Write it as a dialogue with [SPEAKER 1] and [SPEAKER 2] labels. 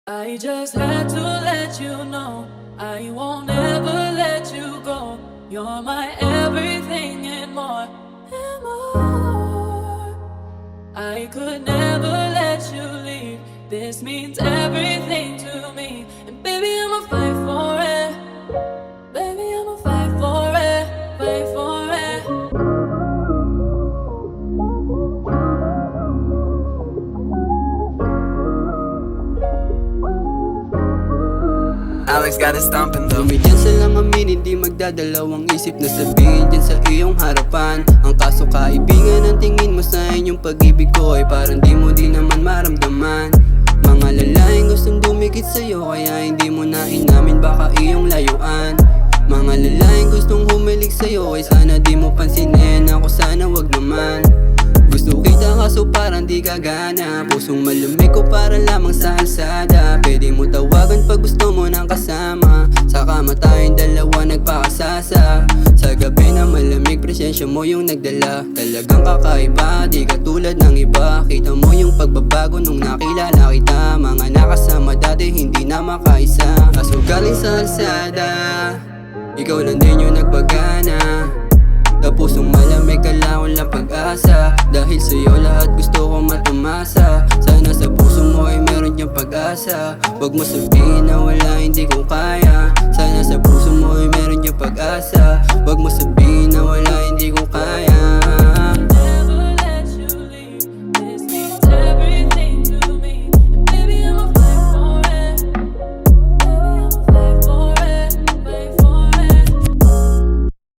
[SPEAKER 1] I just had to let you know I won't ever let you go. You're my everything and more and more. I could never let you leave. This means everything to me. And baby, I'ma fight for it. Baby, I'ma fight for it. Fight for it.
[SPEAKER 2] Alex got it stomping though.
[SPEAKER 3] Bumigyan sa lang amin, hindi magdadalawang isip na sabihin dyan sa iyong harapan. Ang kaso kaibigan, ang tingin mo sa inyong pag-ibig ko ay parang di mo din naman maramdaman. Mga lalaking gustong dumikit sa'yo kaya hindi mo na inamin, baka iyong layuan. Mga lalaking gustong humilig sa'yo ay sana di mo pansinin, ako sana wag naman. Gusto kita kaso parang di gagana, pusong malamig ko para lamang sa alsada. Pwede mo tawagan pag gusto mo ng kasama, sa kama tayong dalawa nagpakasasa. Sa gabi na malamig, presensya mo yung nagdala. Talagang kakaiba, di katulad ng iba. Kita mo yung pagbabago nung nakilala kita. Mga nakasama dati hindi na makaisa. Kaso galing sa alsada, ikaw lang din yung nagpagana. Sa pusong malamig, kailangan lang pag-asa. Dahil sa'yo lahat gusto ko matumasa. Sana sa puso mo ay meron diyang pag-asa. Huwag mo sabihin na wala, hindi ko kaya. Sana sa puso mo ay meron diyang pag-asa. Huwag mo sabihin na wala, hindi ko kaya.